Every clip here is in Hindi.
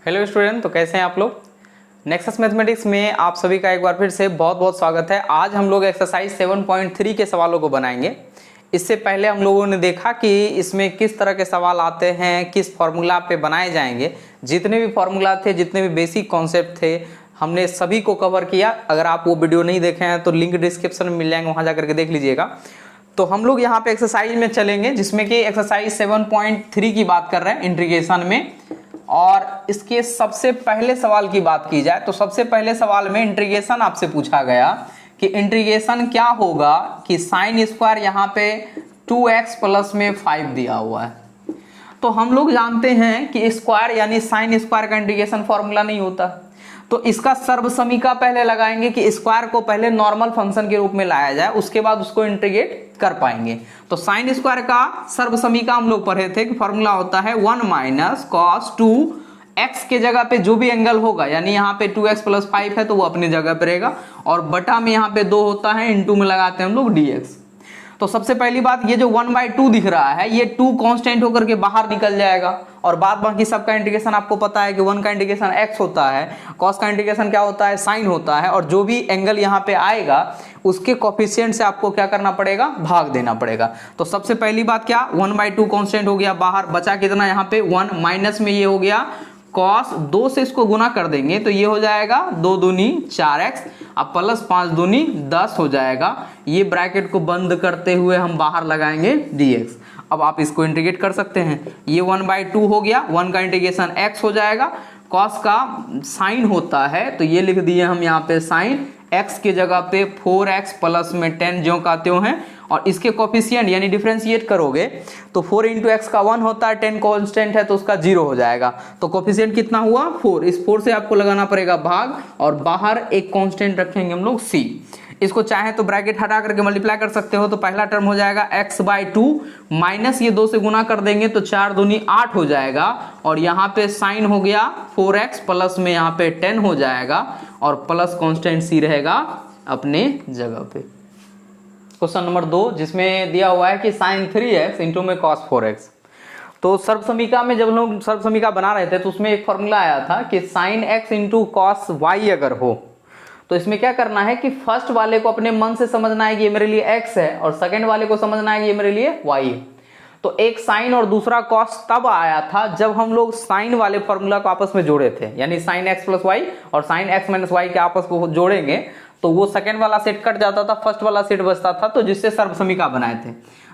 हेलो स्टूडेंट, तो कैसे हैं आप लोग। नेक्सस मैथमेटिक्स में आप सभी का एक बार फिर से बहुत बहुत स्वागत है। आज हम लोग एक्सरसाइज 7.3 के सवालों को बनाएंगे। इससे पहले हम लोगों ने देखा कि इसमें किस तरह के सवाल आते हैं, किस फॉर्मूला पे बनाए जाएंगे। जितने भी फॉर्मूला थे, जितने भी बेसिक कॉन्सेप्ट थे, हमने सभी को कवर किया। अगर आप वो वीडियो नहीं देखे हैं तो लिंक डिस्क्रिप्शन में मिल जाएंगे, वहाँ जा करके देख लीजिएगा। तो हम लोग यहाँ पे एक्सरसाइज में चलेंगे, जिसमें कि एक्सरसाइज 7.3 की बात कर रहे हैं इंटीग्रेशन में। और इसके सबसे पहले सवाल की बात की जाए तो सबसे पहले सवाल में इंटीग्रेशन आपसे पूछा गया कि इंटीग्रेशन क्या होगा कि साइन स्क्वायर यहाँ पे 2x प्लस में 5 दिया हुआ है। तो हम लोग जानते हैं कि स्क्वायर यानी साइन स्क्वायर का इंटीग्रेशन फॉर्मूला नहीं होता। तो इसका सर्वसमीका पहले लगाएंगे कि स्क्वायर को पहले नॉर्मल फंक्शन के रूप में लाया जाए, उसके बाद उसको इंटीग्रेट कर पाएंगे। तो साइन स्क्वायर का सर्वसमीका हम लोग पढ़े थे कि फॉर्मूला होता है 1 माइनस कॉस 2x के जगह पे जो भी एंगल होगा, यानी यहाँ पे 2x प्लस 5 है तो वो अपनी जगह पे रहेगा, और बटा में यहाँ पे 2 होता है, इंटू में लगाते हैं हम लोग dx। तो सबसे पहली बात, ये जो 1/2 दिख रहा है ये 2 कांस्टेंट होकर के बाहर निकल जाएगा, और बाद बाकी सबका इंटीग्रेशन आपको पता है कि 1 का इंटीग्रेशन x होता है, cos का इंटीग्रेशन क्या होता है, sin होता है, और जो भी एंगल यहाँ पे आएगा उसके कोफिशिएंट से आपको क्या करना पड़ेगा, भाग देना पड़ेगा। तो सबसे पहली बात क्या, 1/2 कांस्टेंट हो गया बाहर, बचा कितना यहाँ पे 1, माइनस में ये हो गया cos, 2 से इसको गुना कर देंगे तो ये हो जाएगा 2 दूनी 4x, अब प्लस 5 दूनी 10 हो जाएगा। ये ब्रैकेट को बंद करते हुए हम बाहर लगाएंगे dx। अब आप इसको इंटीग्रेट कर सकते हैं, ये 1/2 हो गया, 1 का इंटीग्रेशन x हो जाएगा, cos का साइन होता है तो ये लिख दिए हम यहाँ पे साइन, x के जगह पे 4x प्लस में 10 ज्यों का त्यों है, और इसके कोफिशिएंट यानी डिफरेंशिएट करोगे तो 4 इंटू एक्स का 1 होता है, 10 कांस्टेंट है तो उसका 0 हो जाएगा। तो कोफिशिएंट कितना हुआ 4, इस 4 से आपको लगाना पड़ेगा भाग, और बाहर एक कांस्टेंट रखेंगे हम लोग c। इसको चाहे तो ब्रैकेट हटा करके मल्टीप्लाई कर सकते हो, तो पहला टर्म हो जाएगा x/2 माइनस ये 2 से गुना कर देंगे तो 4 दूनी 8 हो जाएगा, और यहाँ पे साइन हो गया 4x प्लस में यहाँ पे 10 हो जाएगा, और प्लस कांस्टेंट c रहेगा अपने जगह पे। क्वेश्चन नंबर 2, जिसमें दिया हुआ है कि साइन 3x इंटू में cos 4x। तो सर्वसमीका में जब लोग सर्वसमीका बना रहे थे तो उसमें एक फॉर्मूला आया था कि sine x into cos y अगर हो तो इसमें क्या करना है कि फर्स्ट वाले को अपने मन से समझना है कि ये मेरे लिए x है, और सेकंड वाले को समझना है कि ये मेरे लिए y है। तो एक साइन और दूसरा cos तब आया था जब हम लोग साइन वाले फॉर्मूला को आपस में जोड़े थे, यानी साइन x प्लस वाई और साइन x माइनस वाई के आपस को जोड़ेंगे तो वो सेकंड वाला सेट कट जाता था, फर्स्ट वाला सेट बचता था, तो जिससे सर्वसमीका बनाए थे।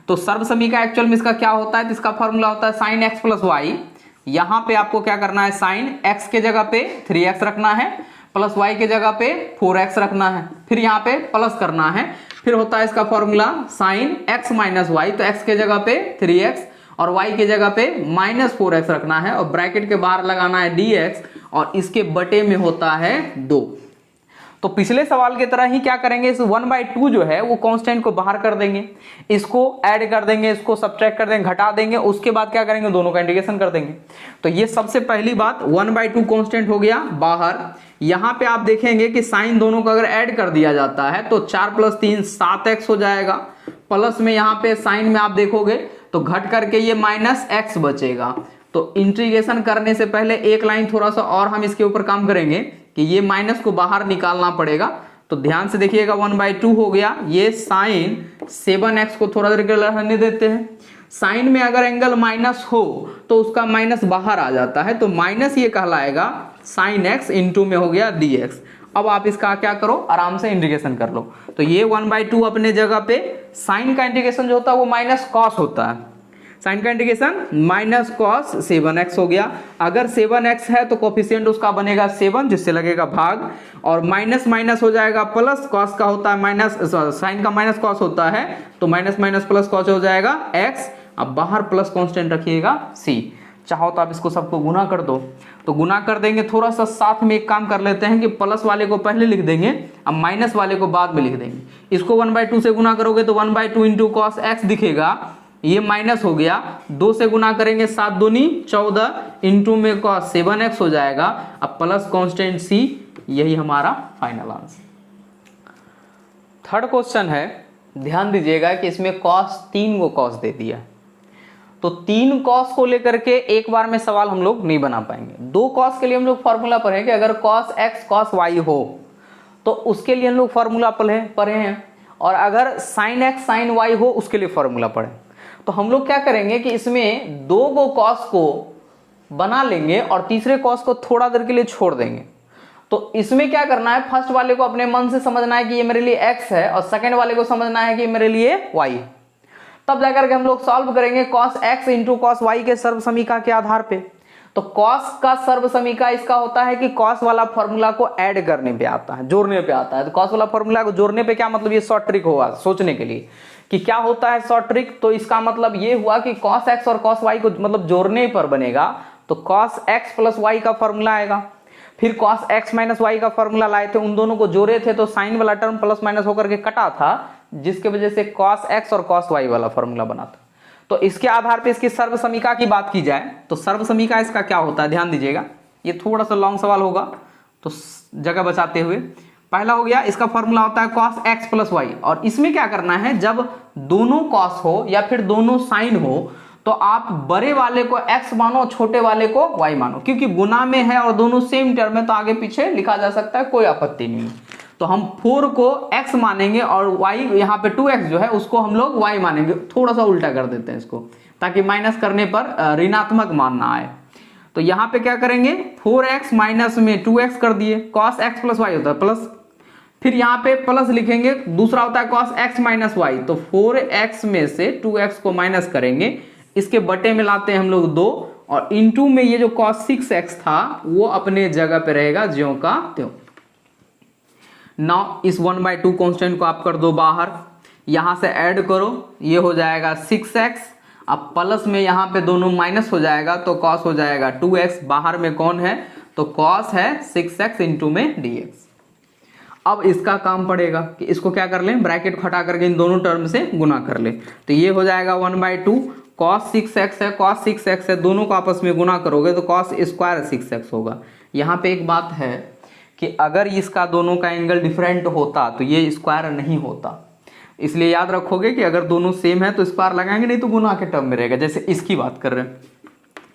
तो सर्वसमीका एक्चुअल में इसका क्या होता है, तो इसका फॉर्मूला होता है साइन x प्लस वाई। यहाँ पे आपको क्या करना है, साइन x के जगह पे 3x रखना है, प्लस y के जगह पे 4x रखना है, फिर यहाँ पे प्लस करना है, फिर होता है इसका formula sine x minus y, तो x के जगह पे 3x और y के जगह पे माइनस 4x रखना है, और ब्रैकेट के बाहर लगाना है dx, और इसके बटे में होता है 2। तो पिछले सवाल की तरह ही क्या करेंगे, इस 1/2 जो है वो कांस्टेंट को बाहर कर देंगे, इसको ऐड कर देंगे, इसको सब्ट्रैक्ट कर देंगे, घटा देंगे, उसके बाद क्या करेंगे, दोनों का इंटीग्रेशन कर देंगे। तो ये सबसे पहली बात, 1/2 कांस्टेंट हो गया बाहर। यहाँ पे आप देखेंगे कि साइन दोनों को अगर ऐड कर दिया जाता है तो 4 प्लस 3 7x हो जाएगा, प्लस में यहाँ पे साइन में आप देखोगे तो घट करके ये माइनस x बचेगा। तो इंटीग्रेशन करने से पहले एक लाइन थोड़ा सा और हम इसके ऊपर काम करेंगे कि ये माइनस को बाहर निकालना पड़ेगा। तो ध्यान से देखिएगा, 1/2 हो गया, ये साइन 7x को थोड़ा देर के लिए रहने देते हैं। साइन में अगर एंगल माइनस हो तो उसका माइनस बाहर आ जाता है, तो माइनस ये कहलाएगा साइन x इंटू में हो गया dx। अब आप इसका क्या करो, आराम से इंटीग्रेशन कर लो। तो ये 1/2 अपने जगह पे, साइन का इंटीग्रेशन जो होता है वो माइनस कॉस होता है, साइन का इंटीग्रेशन माइनस कॉस 7x हो गया। अगर 7x है तो कोफिशिएंट उसका बनेगा 7, जिससे लगेगा भाग, और माइनस माइनस हो जाएगा प्लस, कॉस का होता है माइनस, साइन का माइनस कॉस होता है, तो माइनस माइनस प्लस कॉस हो जाएगा x। अब बाहर प्लस कांस्टेंट रखिएगा c। चाहो तो आप इसको सबको गुना कर दो, तो गुना कर देंगे। थोड़ा सा साथ में एक काम कर लेते हैं कि प्लस वाले को पहले लिख देंगे, अब माइनस वाले को बाद में लिख देंगे। इसको 1/2 से गुना करोगे तो 1/2 इंटू कॉस x दिखेगा, ये माइनस हो गया, 2 से गुना करेंगे 7 दूनी 14 इंटू में cos 7x हो जाएगा, अब प्लस कांस्टेंट c। यही हमारा फाइनल आंसर। थर्ड क्वेश्चन है, ध्यान दीजिएगा कि इसमें cos 3 को cos दे दिया, तो 3 कॉस को लेकर के एक बार में सवाल हम लोग नहीं बना पाएंगे। 2 कॉस के लिए हम लोग फॉर्मूला पढ़े कि अगर कॉस एक्स कॉस वाई हो तो उसके लिए हम लोग फॉर्मूला पढ़े हैं, और अगर साइन एक्स साइन वाई हो उसके लिए फॉर्मूला पढ़े। तो हम लोग क्या करेंगे कि इसमें 2 गो कॉस को बना लेंगे और तीसरे कॉस को थोड़ा देर के लिए छोड़ देंगे। तो इसमें क्या करना है, फर्स्ट वाले को अपने मन से समझना है कि ये मेरे लिए x है, और सेकंड वाले को समझना है कि मेरे लिए y। तब जाकर के हम लोग सॉल्व करेंगे cos x into cos y के सर्व समीका के आधार पे। तो cos का सर्व समीका इसका होता है कि cos वाला फॉर्मूला को ऐड करने पे आता है, जोड़ने पे आता है। तो cos वाला फॉर्मूला को जोड़ने पे क्या मतलब, ये शॉर्ट ट्रिक होगा सोचने के लिए कि क्या होता है शॉर्ट ट्रिक। तो इसका मतलब ये हुआ कि cos x और cos y को मतलब जोड़ने पर बनेगा, तो cos x प्लस y का फॉर्मूला आएगा। फिर cos x माइनस वाई का फॉर्मूला लाए थे, उन दोनों को जोड़े थे तो साइन वाला टर्म प्लस माइनस होकर के कटा था, जिसके वजह से cos x और cos y वाला फॉर्मूला बना था। तो इसके आधार पे इसकी सर्व समीका की बात की जाए तो सर्व समीका इसका क्या होता है, ध्यान दीजिएगा, ये थोड़ा सा लॉन्ग सवाल होगा तो जगह बचाते हुए। पहला हो गया, इसका फॉर्मूला होता है cos x प्लस वाई, और इसमें क्या करना है, जब दोनों cos हो या फिर दोनों साइन हो तो आप बड़े वाले को x मानो, छोटे वाले को y मानो, क्योंकि गुना में है और दोनों सेम टर्म है तो आगे पीछे लिखा जा सकता है, कोई आपत्ति नहीं। तो हम 4 को x मानेंगे और y यहाँ पे 2x जो है उसको हम लोग y मानेंगे। थोड़ा सा उल्टा कर देते हैं इसको ताकि माइनस करने पर ऋणात्मक मान ना आए। तो यहाँ पे क्या करेंगे, 4x माइनस में 2x कर दिए, cos x प्लस वाई होता है प्लस, फिर यहाँ पे प्लस लिखेंगे, दूसरा होता है cos x माइनस वाई, तो 4x में से 2x को माइनस करेंगे, इसके बटे में लाते हैं हम लोग 2, और इनटू में ये जो cos 6x था वो अपने जगह पे रहेगा ज्यों का त्यों। नाउ इस 1/2 कांस्टेंट को आप कर दो बाहर, यहां से ऐड करो, ये हो जाएगा 6x, अब प्लस में यहाँ पे दोनों माइनस हो जाएगा तो cos हो जाएगा 2x, बाहर में कौन है तो cos है 6x इंटू में dx। अब इसका काम पड़ेगा कि इसको क्या कर लें, ब्रैकेट हटा करके इन दोनों टर्म से गुना कर ले, तो ये हो जाएगा 1/2 cos 6x है, cos 6x है, दोनों को आपस में गुना करोगे तो cos स्क्वायर 6x होगा। यहाँ पे एक बात है कि अगर इसका दोनों का एंगल डिफरेंट होता तो ये स्क्वायर नहीं होता, इसलिए याद रखोगे कि अगर दोनों सेम है तो स्क्वायर लगाएंगे, नहीं तो गुना के टर्म में रहेगा। जैसे इसकी बात कर रहे हैं,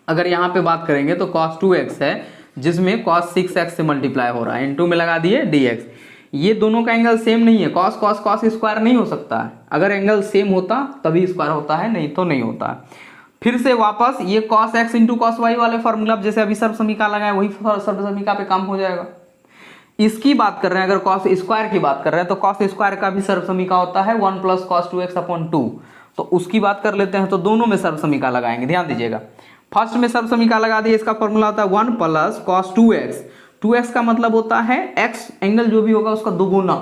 अगर यहाँ पे बात करेंगे तो cos 2x है जिसमें cos 6x से मल्टीप्लाई हो रहा है, इनटू में लगा दिए dx। ये दोनों का एंगल सेम नहीं है, cos cos cos स्क्वायर नहीं हो सकता है, अगर एंगल सेम होता तभी स्क्वायर होता है, नहीं तो नहीं होता है। फिर से वापस ये cos x into cos y वाले फॉर्मूला जैसे अभी सर्व समीका लगाए वही सर्व समीका पे काम हो जाएगा। इसकी बात कर रहे हैं, अगर cos स्क्वायर की बात कर रहे हैं तो cos स्क्वायर का भी सर्व समीका होता है 1 प्लस cos 2x अपॉन 2, तो उसकी बात कर लेते हैं। तो दोनों में सर्व समीका लगाएंगे, ध्यान दीजिएगा। फर्स्ट में सर्व समीका लगा दिए, इसका फॉर्मूला होता है 1 प्लस cos 2x, 2x का मतलब होता है x एंगल जो भी होगा उसका दोगुना,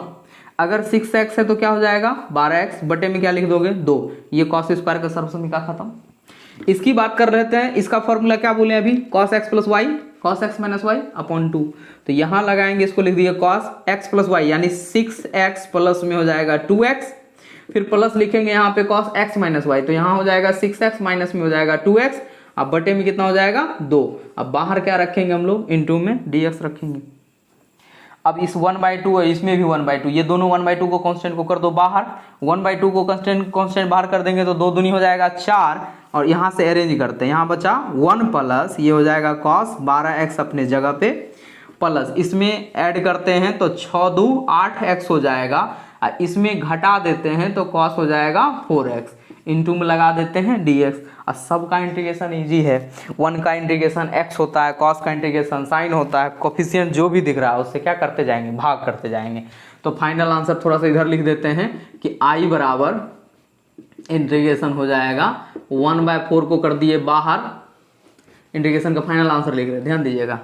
अगर 6x है तो क्या हो जाएगा 12x, बटे में क्या लिख दोगे 2, ये cos स्क्वायर का सर्व समीका खत्म। इसकी बात कर रहे थे, इसका फॉर्मूला क्या बोले अभी, cos x plus y, cos x minus y upon 2, तो यहां लगाएंगे, इसको लिख दिए cos x प्लस वाई, यानी 6x प्लस में हो जाएगा 2x, फिर प्लस लिखेंगे यहाँ पे cos x माइनस वाई, तो यहाँ हो जाएगा 6x माइनस में हो जाएगा 2x, अब बटे में कितना हो जाएगा 2, अब बाहर क्या रखेंगे हम लोग, इनटू में dx रखेंगे। अब इस 1/2 है, इसमें भी 1/2, ये दोनों 1/2 को कांस्टेंट को कर दो बाहर, 1/2 को कांस्टेंट बाहर कर देंगे तो 2 दूनी हो जाएगा 4, और यहाँ से अरेंज करते हैं, यहाँ बचा 1 प्लस ये हो जाएगा cos 12x अपने जगह पे, प्लस इसमें ऐड करते हैं तो 6 2 8x हो जाएगा, और इसमें घटा देते हैं तो cos हो जाएगा 4x, इनटू में लगा देते हैं dx। और सब का इंटीग्रेशन इजी है, 1 का इंटीग्रेशन x होता है, cos का इंटीग्रेशन sin होता है, कोफिशिएंट जो भी दिख रहा है उससे क्या करते जाएंगे, भाग करते जाएंगे। तो फाइनल आंसर थोड़ा सा इधर लिख देते हैं कि i बराबर इंटीग्रेशन हो जाएगा 1/4 को कर दिए बाहर, इंटीग्रेशन का फाइनल आंसर लिख रहे हैं, ध्यान दीजिएगा।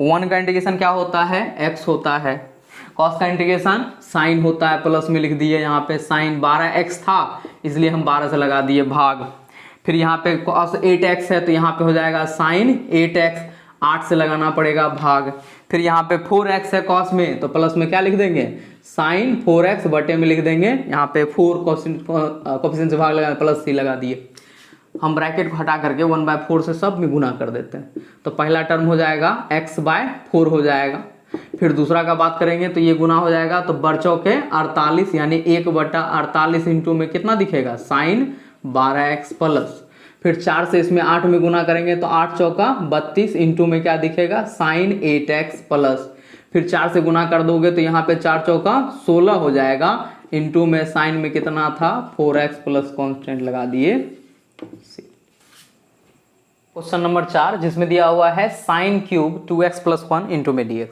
1 का इंटीग्रेशन क्या होता है, x होता है, cos का इंटीग्रेशन sin होता है, प्लस में लिख दिए, यहाँ पे sin 12x था इसलिए हम 12 से लगा दिए भाग, फिर यहाँ पे cos 8x है तो यहाँ पे हो जाएगा sin 8x, 8 से लगाना पड़ेगा भाग, फिर यहाँ पे 4x है cos में तो प्लस में क्या लिख देंगे sin 4x, बटे में लिख देंगे यहाँ पे 4 कोफिशिएंट से भाग लगा प्लस c लगा दिए। हम ब्रैकेट को हटा करके 1/4 से सब में गुना कर देते हैं, तो पहला टर्म हो जाएगा x/4 हो जाएगा, फिर दूसरा का बात करेंगे तो ये गुना हो जाएगा, तो बरचौ के 48 यानी 1/48 इंटू में कितना दिखेगा sin 12x प्लस, फिर 4 से इसमें 8 में गुना करेंगे तो 8 चौका 32, इंटू में क्या दिखेगा साइन 8x प्लस, फिर 4 से गुना कर दोगे तो यहाँ पे 4 चौका 16 हो जाएगा, इंटू में साइन में कितना था 4x प्लस कॉन्स्टेंट लगा दिए। क्वेश्चन नंबर 4 जिसमें दिया हुआ है sine cube 2x plus 1 into में dx।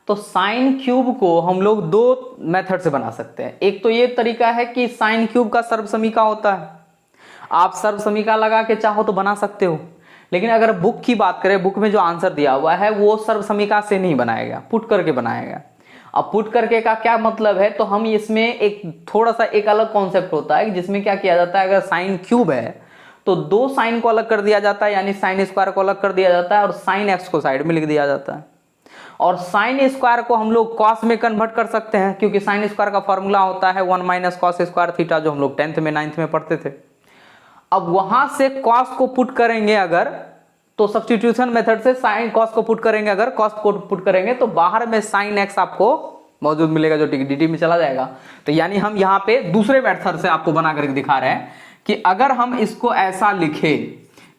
तो साइन क्यूब को हम लोग दो मेथड से बना सकते हैं। एक तो ये तरीका है कि साइन क्यूब का सर्वसमीका होता है, आप सर्वसमीका लगा के चाहो तो बना सकते हो, लेकिन अगर बुक की बात करें, बुक में जो आंसर दिया हुआ है वो सर्वसमीका से नहीं बनाएगा, पुट करके बनाएगा। अब पुट करके का क्या मतलब है, तो हम इसमें एक थोड़ा सा एक अलग कॉन्सेप्ट होता है जिसमें क्या किया जाता है, अगर साइन क्यूब है तो दो साइन को अलग कर दिया जाता है, यानी साइन स्क्वायर को अलग कर दिया जाता है और साइन एक्स को साइड में लिख दिया जाता है। और साइन स्क्वायर को हम लोग कॉस में कन्वर्ट कर सकते हैं, क्योंकि साइन स्क्वायर का फॉर्मूला होता है 1 माइनस कॉस स्क्वायर थीटा, जो हम लोग 10th में 9th में पढ़ते थे। अब वहां से कॉस को पुट करेंगे अगर, तो सब्स्टिट्यूशन मेथड से साइन कॉस को पुट करेंगे, अगर कॉस को पुट करेंगे तो बाहर में साइन एक्स आपको मौजूद मिलेगा जो dt में चला जाएगा। तो यानी हम यहाँ पे दूसरे मेथड से आपको बना करके दिखा रहे हैं कि अगर हम इसको ऐसा लिखे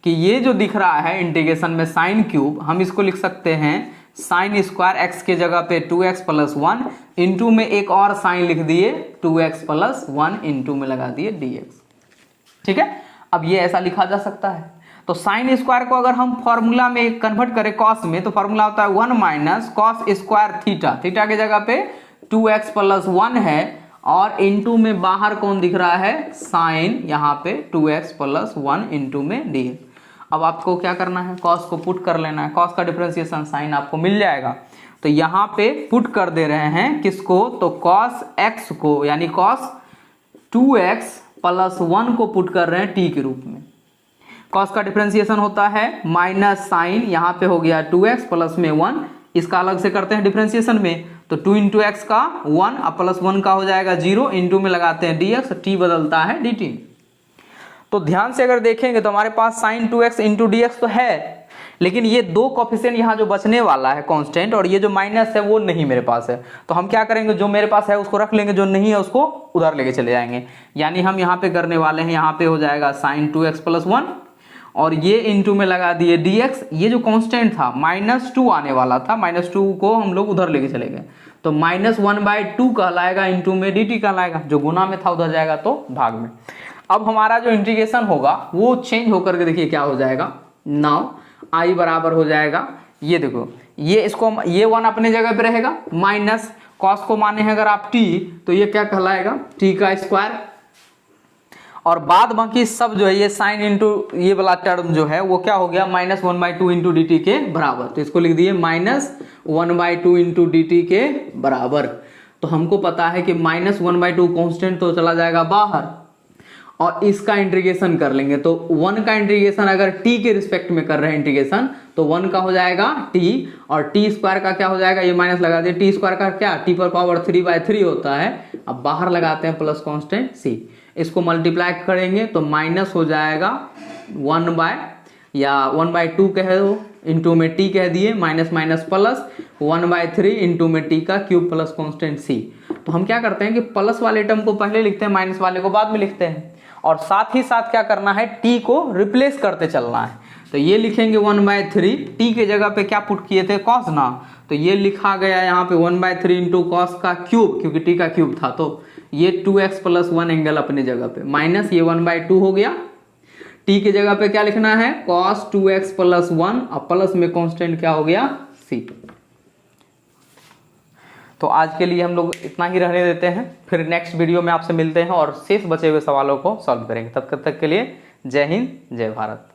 कि ये जो दिख रहा है इंटीग्रेशन में साइन क्यूब, हम इसको लिख सकते हैं साइन स्क्वायर एक्स के जगह पे 2x प्लस 1 इंटू में एक और साइन लिख दिए 2x प्लस 1 इंटू में लगा दिए dx। ठीक है, अब ये ऐसा लिखा जा सकता है। तो साइन स्क्वायर को अगर हम फॉर्मूला में कन्वर्ट करें कॉस में, तो फॉर्मूला होता है 1 minus cos square theta, theta के जगह पे 2x प्लस 1 है और इंटू में बाहर कौन दिख रहा है साइन, यहाँ पे 2x प्लस 1 इंटू में dx। अब आपको क्या करना है, कॉस को पुट कर लेना है, कॉस का डिफरेंशिएशन साइन आपको मिल जाएगा। तो यहाँ पे पुट कर दे रहे हैं किसको, तो कॉस x को, यानी कॉस 2x प्लस 1 को पुट कर रहे हैं t के रूप में। कॉस का डिफरेंशिएशन होता है माइनस साइन, यहाँ पे हो गया 2x प्लस में 1, इसका अलग से करते हैं डिफरेंशिएशन में, तो 2 इंटू एक्स का 1 और प्लस 1 का हो जाएगा 0, इंटू में लगाते हैं dx, t बदलता है dt। तो ध्यान से अगर देखेंगे तो हमारे पास साइन 2x इंटू dx तो है, लेकिन ये दो कोफिशिएंट यहाँ जो बचने वाला है कांस्टेंट, और ये जो माइनस है वो नहीं मेरे पास है। तो हम क्या करेंगे, जो मेरे पास है उसको रख लेंगे, जो नहीं है उसको उधर लेके चले जाएंगे। यानी हम यहाँ पे करने वाले हैं, यहाँ पे हो जाएगा साइन 2x प्लस 1 और ये इंटू में लगा दिए dx। ये जो कांस्टेंट था -2 आने वाला था, -2 को हम लोग उधर लेके चले गए, तो -1/2 कहलाएगा, इंटू में dt कहलाएगा, जो गुना में था उधर जाएगा तो भाग में। अब हमारा जो इंटीग्रेशन होगा वो चेंज होकर के देखिए क्या हो जाएगा, नाउ i बराबर हो जाएगा, ये देखो, ये इसको ये 1 अपने जगह पे रहेगा, माइनस कॉस को माने हैं अगर आप t, तो ये क्या कहलाएगा t का स्क्वायर, और बाद बाकी सब जो है ये साइन इंटू ये वाला टर्म जो है वो क्या हो गया -1/2 इंटू dt के बराबर। तो इसको लिख दिए -1/2 इंटू dt के बराबर। तो हमको पता है कि -1/2 कांस्टेंट तो चला जाएगा बाहर, और इसका इंटीग्रेशन कर लेंगे तो 1 का इंटीग्रेशन अगर t के रिस्पेक्ट में कर रहे हैं इंटीग्रेशन, तो 1 का हो जाएगा t, और t स्क्वायर का क्या हो जाएगा, ये माइनस लगा दिए, t स्क्वायर का क्या t पर पावर 3/3 होता है। अब बाहर लगाते हैं प्लस कांस्टेंट c, इसको मल्टीप्लाई करेंगे तो माइनस हो जाएगा 1/2 कह दो, इंटू में t कह दिए, माइनस माइनस प्लस 1/3 इंटू में t का क्यूब प्लस कांस्टेंट c। तो हम क्या करते हैं कि प्लस वाले टर्म को पहले लिखते हैं, माइनस वाले को बाद में लिखते हैं, और साथ ही साथ क्या करना है, t को रिप्लेस करते चलना है। तो ये लिखेंगे 1/3, t के जगह पे क्या पुट किए थे cos ना, तो ये लिखा गया यहाँ पे 1/3 इंटू कॉस का क्यूब, क्योंकि t का क्यूब था, तो ये 2x प्लस 1 एंगल अपने जगह पे, माइनस ये 1/2 हो गया, t के जगह पे क्या लिखना है cos 2x प्लस 1, और प्लस में कांस्टेंट क्या हो गया c। तो आज के लिए हम लोग इतना ही रहने देते हैं, फिर नेक्स्ट वीडियो में आपसे मिलते हैं और शेष बचे हुए सवालों को सॉल्व करेंगे। तब तक के लिए जय हिंद, जय भारत।